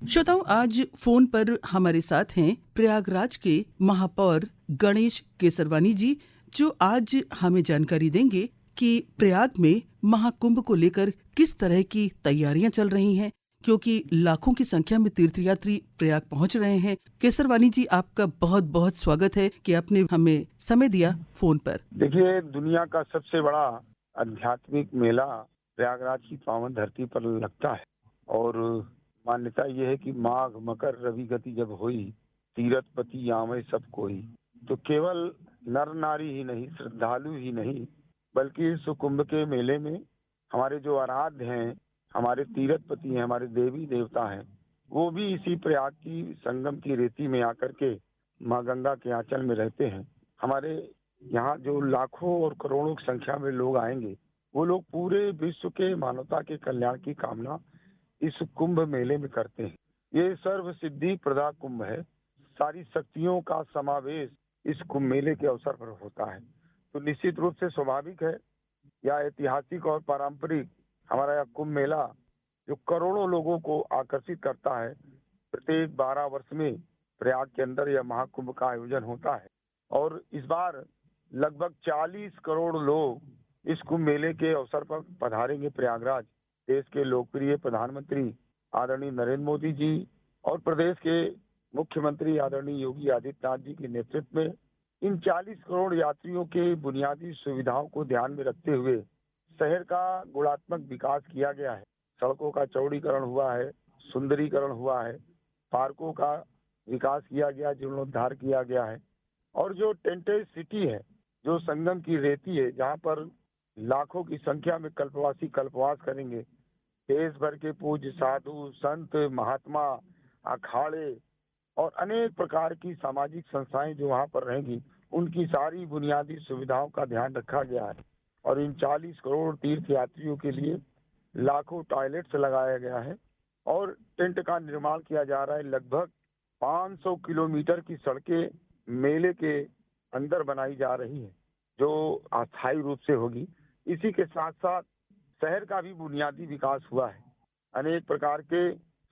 श्रोताओं, आज फोन पर हमारे साथ हैं प्रयागराज के महापौर गणेश केसरवानी जी, जो आज हमें जानकारी देंगे कि प्रयाग में महाकुंभ को लेकर किस तरह की तैयारियां चल रही हैं, क्योंकि लाखों की संख्या में तीर्थयात्री प्रयाग पहुंच रहे हैं। केसरवानी जी, आपका बहुत बहुत स्वागत है कि आपने हमें समय दिया फोन पर। देखिए, दुनिया का सबसे बड़ा आध्यात्मिक मेला प्रयागराज की पावन धरती पर लगता है और मान्यता यह है कि माघ मकर रवि गति जब हुई, तीरथपति आवे सब कोई। तो केवल नर नारी ही नहीं, श्रद्धालु ही नहीं, बल्कि इस कुंभ के मेले में हमारे जो आराध्य हैं, हमारे तीरथपति हैं, हमारे देवी देवता हैं, वो भी इसी प्रयाग की संगम की रेती में आकर के माँ गंगा के आंचल में रहते हैं। हमारे यहाँ जो लाखों और करोड़ों की संख्या में लोग आएंगे, वो लोग पूरे विश्व के मानवता के कल्याण की कामना इस कुंभ मेले में करते हैं। ये सर्व सिद्धि प्रदा कुंभ है। सारी शक्तियों का समावेश इस कुंभ मेले के अवसर पर होता है। तो निश्चित रूप से स्वाभाविक है, या ऐतिहासिक और पारंपरिक हमारा यह कुंभ मेला जो करोड़ों लोगों को आकर्षित करता है। प्रत्येक 12 वर्ष में प्रयाग के अंदर यह महाकुंभ का आयोजन होता है और इस बार लगभग 40 करोड़ लोग इस कुंभ मेले के अवसर पर पधारेंगे प्रयागराज। देश के लोकप्रिय प्रधानमंत्री आदरणीय नरेंद्र मोदी जी और प्रदेश के मुख्यमंत्री आदरणीय योगी आदित्यनाथ जी के नेतृत्व में इन 40 करोड़ यात्रियों के बुनियादी सुविधाओं को ध्यान में रखते हुए शहर का गुणात्मक विकास किया गया है। सड़कों का चौड़ीकरण हुआ है, सुंदरीकरण हुआ है, पार्कों का विकास किया गया, जीर्णोद्धार किया गया है और जो टेंटेड सिटी है, जो संगम की रेती है, जहाँ पर लाखों की संख्या में कल्पवासी कल्पवास करेंगे। देश भर के पूज्य साधु संत महात्मा, अखाड़े और अनेक प्रकार की सामाजिक संस्थाएं जो वहाँ पर रहेंगी, उनकी सारी बुनियादी सुविधाओं का ध्यान रखा गया है और इन 40 करोड़ तीर्थ यात्रियों के लिए लाखों टॉयलेट्स लगाया गया है और टेंट का निर्माण किया जा रहा है। लगभग 500 किलोमीटर की सड़कें मेले के अंदर बनाई जा रही है, जो अस्थायी रूप से होगी। इसी के साथ साथ शहर का भी बुनियादी विकास हुआ है। अनेक प्रकार के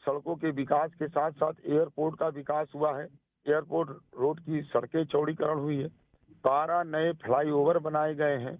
सड़कों के विकास के साथ साथ एयरपोर्ट का विकास हुआ है। एयरपोर्ट रोड की सड़कें चौड़ीकरण हुई है। 12 नए फ्लाईओवर बनाए गए हैं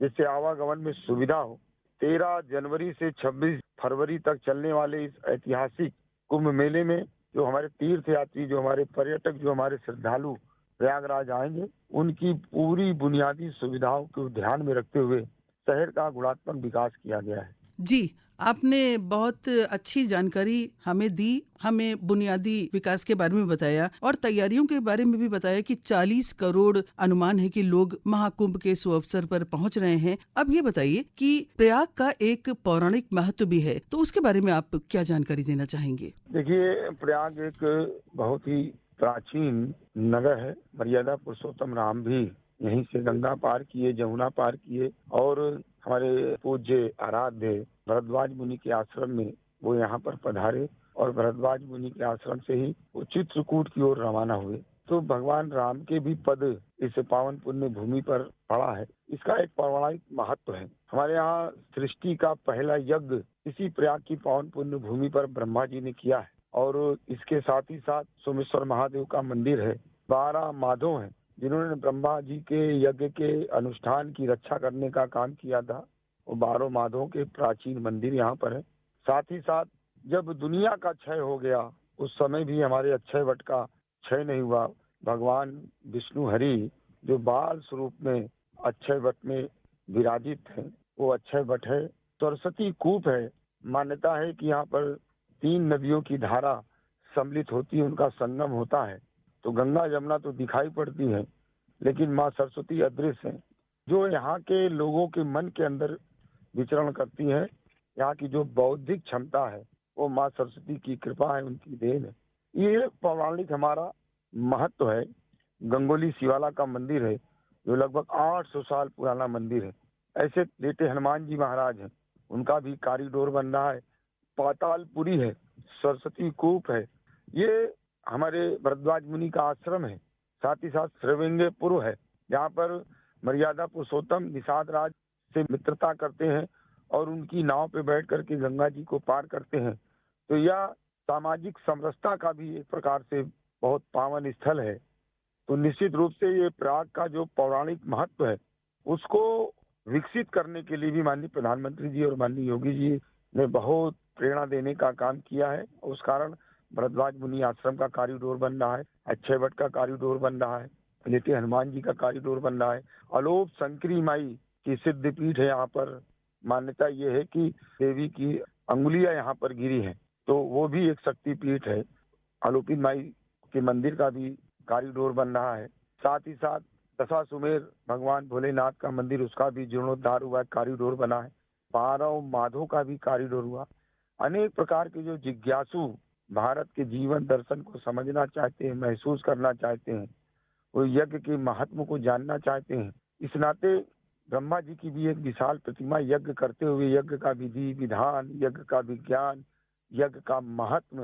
जिससे आवागमन में सुविधा हो। 13 जनवरी से 26 फरवरी तक चलने वाले इस ऐतिहासिक कुंभ मेले में जो हमारे तीर्थ यात्री, जो हमारे पर्यटक, जो हमारे श्रद्धालु प्रयागराज आएंगे, उनकी पूरी बुनियादी सुविधाओं को ध्यान में रखते हुए शहर का गुणात्मक विकास किया गया है। जी, आपने बहुत अच्छी जानकारी हमें दी। हमें बुनियादी विकास के बारे में बताया और तैयारियों के बारे में भी बताया कि 40 करोड़ अनुमान है कि लोग महाकुंभ के शुभ अवसर पर पहुंच रहे हैं। अब ये बताइए कि प्रयाग का एक पौराणिक महत्व भी है, तो उसके बारे में आप क्या जानकारी देना चाहेंगे? देखिए, प्रयाग एक बहुत ही प्राचीन नगर है। मर्यादा पुरुषोत्तम राम भी यहीं से गंगा पार किए, जमुना पार किए और हमारे पूज्य आराध्य भरद्वाज मुनि के आश्रम में वो यहाँ पर पधारे और भरद्वाज मुनि के आश्रम से ही वो चित्रकूट की ओर रवाना हुए। तो भगवान राम के भी पद इस पावन पुण्य भूमि पर पड़ा है। इसका एक पौराणिक महत्व है। हमारे यहाँ सृष्टि का पहला यज्ञ इसी प्रयाग की पावन पुण्य भूमि पर ब्रह्मा जी ने किया है और इसके साथ ही साथ सोमेश्वर महादेव का मंदिर है। 12 माधव हैं जिन्होंने ब्रह्मा जी के यज्ञ के अनुष्ठान की रक्षा करने का काम किया था। वो 12 माधवों के प्राचीन मंदिर यहाँ पर है। साथ ही साथ जब दुनिया का क्षय हो गया, उस समय भी हमारे अक्षय वट का क्षय नहीं हुआ। भगवान विष्णु हरि जो बाल स्वरूप में अक्षय वट में विराजित है, वो अक्षय वट है। सरस्वती कूप है। मान्यता है कि यहाँ पर 3 नदियों की धारा सम्मिलित होती है, उनका संगम होता है। तो गंगा यमुना तो दिखाई पड़ती है, लेकिन माँ सरस्वती अदृश्य है, जो यहाँ के लोगों के मन के अंदर विचरण करती है। यहाँ की जो बौद्धिक क्षमता है वो माँ सरस्वती की कृपा है, उनकी देन है। ये पौराणिक हमारा महत्व है। गंगोली शिवाला का मंदिर है जो लगभग 800 साल पुराना मंदिर है। ऐसे लेटे हनुमान जी महाराज हैं, उनका भी कॉरिडोर बन रहा है। पातालपुरी है, सरस्वती कूप है, ये हमारे भरद्वाज मुनि का आश्रम है। साथ ही साथ श्रृंगेपुर है, जहाँ पर मर्यादा पुरुषोत्तम निषाद राज से मित्रता करते हैं और उनकी नाव पे बैठ करके गंगा जी को पार करते हैं। तो यह सामाजिक समरसता का भी एक प्रकार से बहुत पावन स्थल है। तो निश्चित रूप से ये प्रयाग का जो पौराणिक महत्व है उसको विकसित करने के लिए भी माननीय प्रधानमंत्री जी और माननीय योगी जी ने बहुत प्रेरणा देने का काम किया है। उस कारण भरद्वाज मुनि आश्रम का कॉरिडोर बन रहा है, अक्षय वट का कॉरिडोर बन रहा है, लेटे हनुमान जी का कॉरिडोर बन रहा है। अलोप शंकरी माई की सिद्ध पीठ है, यहाँ पर मान्यता ये है कि देवी की अंगुलियां यहाँ पर गिरी हैं, तो वो भी एक शक्ति पीठ है। आलोपित माई के मंदिर का भी कॉरिडोर बन रहा है। साथ ही साथ दशाश्वमेध भगवान भोलेनाथ का मंदिर, उसका भी जीर्णोद्धार हुआ, कॉरिडोर बना है। पारव माधो का भी कॉरिडोर हुआ। अनेक प्रकार के जो जिज्ञासु भारत के जीवन दर्शन को समझना चाहते हैं, महसूस करना चाहते हैं, वो यज्ञ के महत्व को जानना चाहते हैं, इस नाते ब्रह्मा जी की भी एक विशाल प्रतिमा यज्ञ करते हुए यज्ञ का विधि विधान, यज्ञ का विज्ञान, यज्ञ का महत्व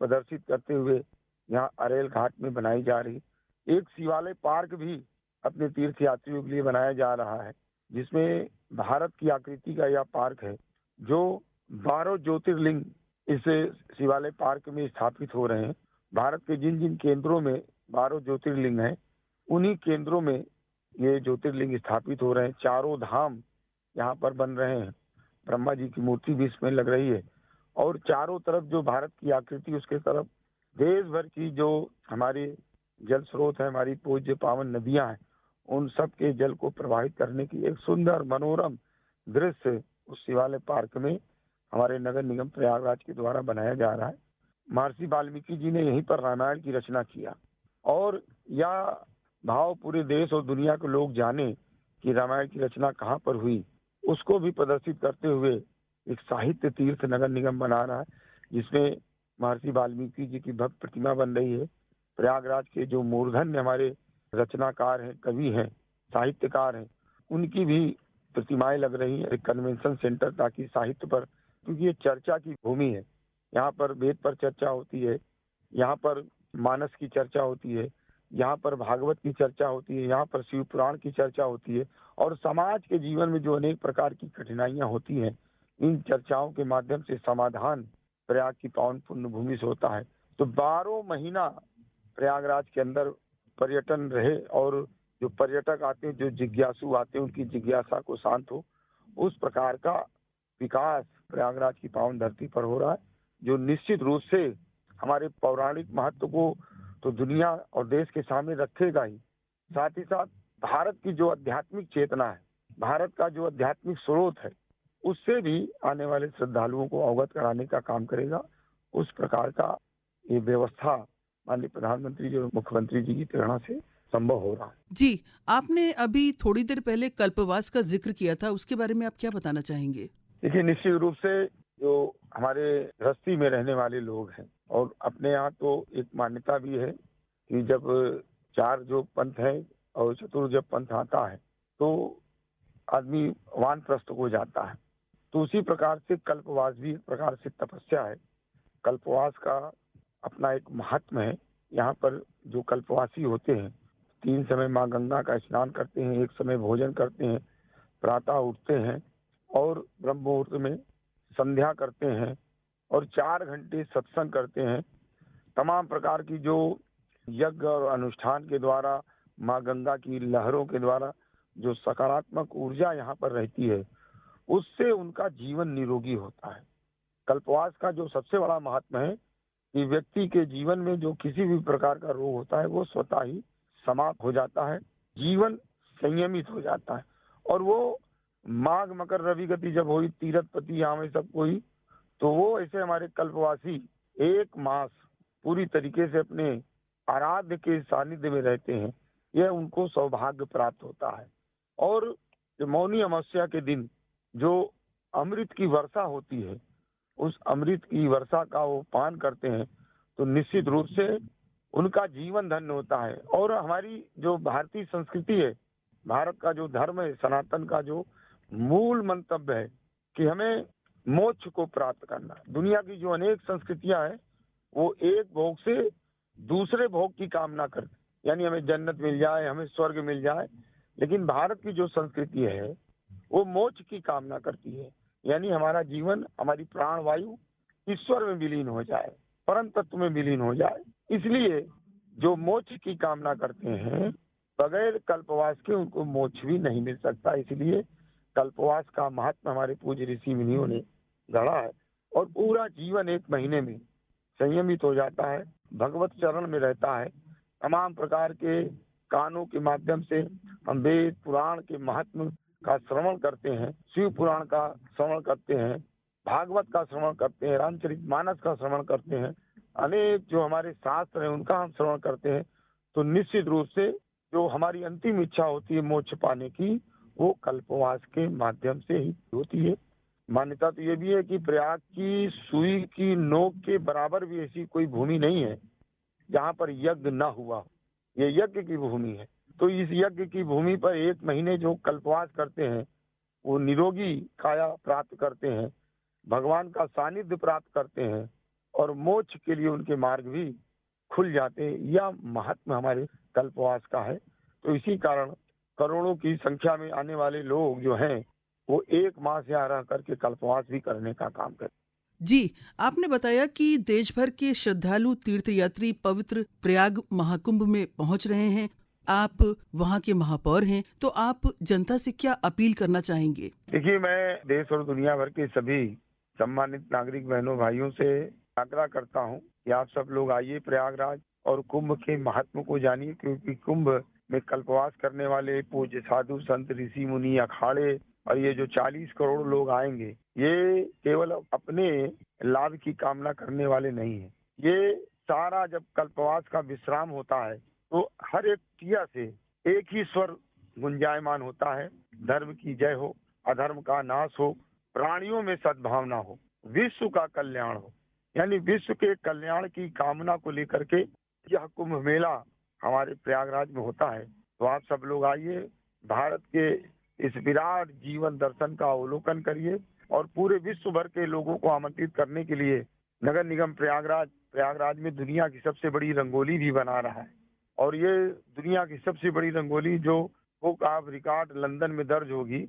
प्रदर्शित करते हुए यहाँ अरेल घाट में बनाई जा रही। एक शिवालय पार्क भी अपने तीर्थ यात्रियों के लिए बनाया जा रहा है, जिसमें भारत की आकृति का यह पार्क है। जो 12 ज्योतिर्लिंग इस शिवालय पार्क में स्थापित हो रहे हैं। भारत के जिन जिन केंद्रों में 12 ज्योतिर्लिंग हैं, उन्हीं केंद्रों में ये ज्योतिर्लिंग स्थापित हो रहे हैं। चारों धाम यहाँ पर बन रहे हैं। ब्रह्मा जी की मूर्ति भी इसमें लग रही है और चारों तरफ जो भारत की आकृति, उसके तरफ देश भर की जो हमारे जल स्रोत है, हमारी पूज्य पावन नदियां हैं, उन सब के जल को प्रवाहित करने की एक सुंदर मनोरम दृश्य उस शिवालय पार्क में हमारे नगर निगम प्रयागराज के द्वारा बनाया जा रहा है। महर्षि वाल्मीकि जी ने यहीं पर रामायण की रचना किया और यह भाव पूरे देश और दुनिया के लोग जाने कि रामायण की रचना कहाँ पर हुई, उसको भी प्रदर्शित करते हुए एक साहित्य तीर्थ नगर निगम बना रहा है, जिसमें महर्षि वाल्मीकि जी की भव्य प्रतिमा बन रही है। प्रयागराज के जो मूर्धन्य हमारे रचनाकार हैं, कवि हैं, साहित्यकार हैं, उनकी भी प्रतिमाएं लग रही है। एक कन्वेंशन सेंटर, ताकि साहित्य पर, क्योंकि ये चर्चा की भूमि है, यहाँ पर वेद पर चर्चा होती है, यहाँ पर मानस की चर्चा होती है, यहाँ पर भागवत की चर्चा होती है, यहाँ पर शिव पुराण की चर्चा होती है और समाज के जीवन में जो अनेक प्रकार की कठिनाइयां होती हैं, इन चर्चाओं के माध्यम से समाधान प्रयाग की पावन पुण्य भूमि से होता है। तो 12 महीना प्रयागराज के अंदर पर्यटन रहे और जो पर्यटक आते हैं, जो जिज्ञासु आते हैं, उनकी जिज्ञासा को शांत हो, उस प्रकार का विकास प्रयागराज की पावन धरती पर हो रहा है, जो निश्चित रूप से हमारे पौराणिक महत्व को तो दुनिया और देश के सामने रखेगा ही, साथ ही साथ भारत की जो आध्यात्मिक चेतना है, भारत का जो आध्यात्मिक स्रोत है, उससे भी आने वाले श्रद्धालुओं को अवगत कराने का काम करेगा। उस प्रकार का ये व्यवस्था माननीय प्रधानमंत्री जी और मुख्यमंत्री जी की प्रेरणा से संभव हो रहा है। जी, आपने अभी थोड़ी देर पहले कल्पवास का जिक्र किया था, उसके बारे में आप क्या बताना चाहेंगे? देखिए, निश्चित रूप से जो हमारे गृहस्थी में रहने वाले लोग हैं, और अपने यहाँ तो एक मान्यता भी है कि जब 4 जो पंथ है और चतुर्थ जब पंथ आता है तो आदमी वानप्रस्थ हो जाता है। तो उसी प्रकार से कल्पवास भी एक प्रकार से तपस्या है। कल्पवास का अपना एक महात्म है। यहाँ पर जो कल्पवासी होते हैं, 3 समय माँ गंगा का स्नान करते हैं, 1 समय भोजन करते हैं, प्रातः उठते हैं और ब्रह्म मुहूर्त में संध्या करते हैं और 4 घंटे सत्संग करते हैं। तमाम प्रकार की जो यज्ञ और अनुष्ठान के द्वारा, माँ गंगा की लहरों के द्वारा जो सकारात्मक ऊर्जा यहाँ पर रहती है, उससे उनका जीवन निरोगी होता है। कल्पवास का जो सबसे बड़ा महात्मा है कि व्यक्ति के जीवन में जो किसी भी प्रकार का रोग होता है, वो स्वतः ही समाप्त हो जाता है, जीवन संयमित हो जाता है। और वो माघ मकर रवि गति जब हुई, तीरथ पति आवे सब कोई, तो वो ऐसे हमारे कल्पवासी 1 मास पूरी तरीके से अपने आराध्य के सानिध्य में रहते हैं, यह उनको सौभाग्य प्राप्त होता है। और जो मौनी अमावस्या के दिन जो अमृत की वर्षा होती है, उस अमृत की वर्षा का वो पान करते हैं, तो निश्चित रूप से उनका जीवन धन्य होता है। और हमारी जो भारतीय संस्कृति है, भारत का जो धर्म है, सनातन का जो मूल मंतव्य है कि हमें मोक्ष को प्राप्त करना। दुनिया की जो अनेक संस्कृतियां हैं, वो एक भोग से दूसरे भोग की कामना करती, यानी हमें जन्नत मिल जाए, हमें स्वर्ग मिल जाए। लेकिन भारत की जो संस्कृति है, वो मोक्ष की कामना करती है, यानी हमारा जीवन, हमारी प्राण वायु ईश्वर में विलीन हो जाए। परम तत्व में विलीन हो जाए। इसलिए जो मोक्ष की कामना करते हैं, बगैर कल्पवास के उनको मोक्ष भी नहीं मिल सकता। इसलिए कल्पवास का महत्व हमारे पूज्य ऋषि मुनियों ने गढ़ा है और पूरा जीवन एक महीने में संयमित हो जाता है, भगवत चरण में रहता है। तमाम प्रकार के कानों के माध्यम से हम वेद पुराण के महत्व का श्रवण करते हैं, शिव पुराण का श्रवण करते हैं, भागवत का श्रवण करते हैं, रामचरितमानस का श्रवण करते हैं, अनेक जो हमारे शास्त्र हैं उनका हम श्रवण करते हैं। तो निश्चित रूप से जो हमारी अंतिम इच्छा होती है मोक्ष पाने की, वो कल्पवास के माध्यम से ही होती है। मान्यता तो ये भी है कि प्रयाग की सुई की नोक के बराबर भी ऐसी कोई भूमि नहीं है जहाँ पर यज्ञ न हुआ हो। ये यज्ञ की भूमि है। तो इस यज्ञ की भूमि पर एक महीने जो कल्पवास करते हैं वो निरोगी काया प्राप्त करते हैं, भगवान का सानिध्य प्राप्त करते हैं और मोक्ष के लिए उनके मार्ग भी खुल जाते हैं। यह महात्मा हमारे कल्पवास का है। तो इसी कारण करोड़ों की संख्या में आने वाले लोग जो हैं वो एक मास यहाँ रह करके कल्पवास भी करने का काम करते हैं। जी, आपने बताया कि देश भर के श्रद्धालु तीर्थयात्री पवित्र प्रयाग महाकुंभ में पहुंच रहे हैं। आप वहां के महापौर हैं, तो आप जनता से क्या अपील करना चाहेंगे? देखिए, मैं देश और दुनिया भर के सभी सम्मानित नागरिक बहनों भाइयों से आग्रह करता हूं कि आप सब लोग आइए प्रयागराज और कुंभ के महत्व को जानिए, क्योंकि कुंभ में कल्पवास करने वाले पूज्य साधु संत ऋषि मुनि अखाड़े और ये जो 40 करोड़ लोग आएंगे, ये केवल अपने लाभ की कामना करने वाले नहीं है। ये सारा जब कल्पवास का विश्राम होता है तो हर एक क्रिया से एक ही स्वर गुंजायमान होता है, धर्म की जय हो, अधर्म का नाश हो, प्राणियों में सद्भावना हो, विश्व का कल्याण हो। यानी विश्व के कल्याण की कामना को लेकर के यह कुंभ मेला हमारे प्रयागराज में होता है। तो आप सब लोग आइए, भारत के इस विराट जीवन दर्शन का अवलोकन करिए और पूरे विश्व भर के लोगों को आमंत्रित करने के लिए नगर निगम प्रयागराज में दुनिया की सबसे बड़ी रंगोली भी बना रहा है। और ये दुनिया की सबसे बड़ी रंगोली जो बुक ऑफ रिकॉर्ड लंदन में दर्ज होगी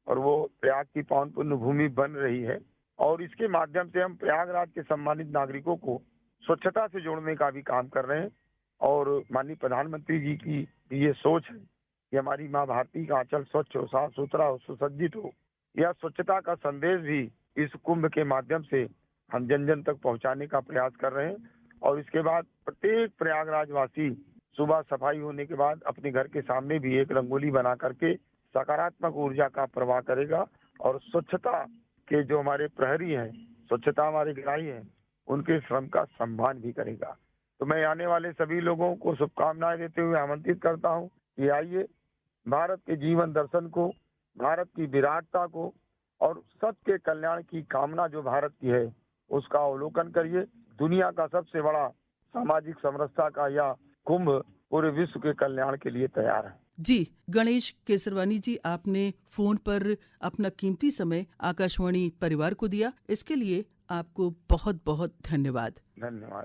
और वो प्रयाग की पावन पुण्य भूमि बन रही है। और इसके माध्यम से हम प्रयागराज के सम्मानित नागरिकों को स्वच्छता से जोड़ने का भी काम कर रहे हैं। और माननीय प्रधानमंत्री जी की ये सोच है कि हमारी माँ भारती का आंचल स्वच्छ हो, साफ सुथरा हो, सुसज्जित हो। यह स्वच्छता का संदेश भी इस कुंभ के माध्यम से हम जन जन तक पहुंचाने का प्रयास कर रहे हैं। और इसके बाद प्रत्येक प्रयागराज वासी सुबह सफाई होने के बाद अपने घर के सामने भी एक रंगोली बना करके सकारात्मक ऊर्जा का प्रवाह करेगा और स्वच्छता के जो हमारे प्रहरी हैं, स्वच्छता हमारे ग्राही हैं, उनके श्रम का सम्मान भी करेगा। तो मैं आने वाले सभी लोगों को शुभकामनाएं देते हुए आमंत्रित करता हूं कि आइए, भारत के जीवन दर्शन को, भारत की विराटता को और सबके कल्याण की कामना जो भारत की है उसका अवलोकन करिए। दुनिया का सबसे बड़ा सामाजिक समरसता का यह कुंभ पूरे विश्व के कल्याण के लिए तैयार है। जी, गणेश केसरवानी जी, आपने फोन पर अपना कीमती समय आकाशवाणी परिवार को दिया, इसके लिए आपको बहुत बहुत धन्यवाद। धन्यवाद।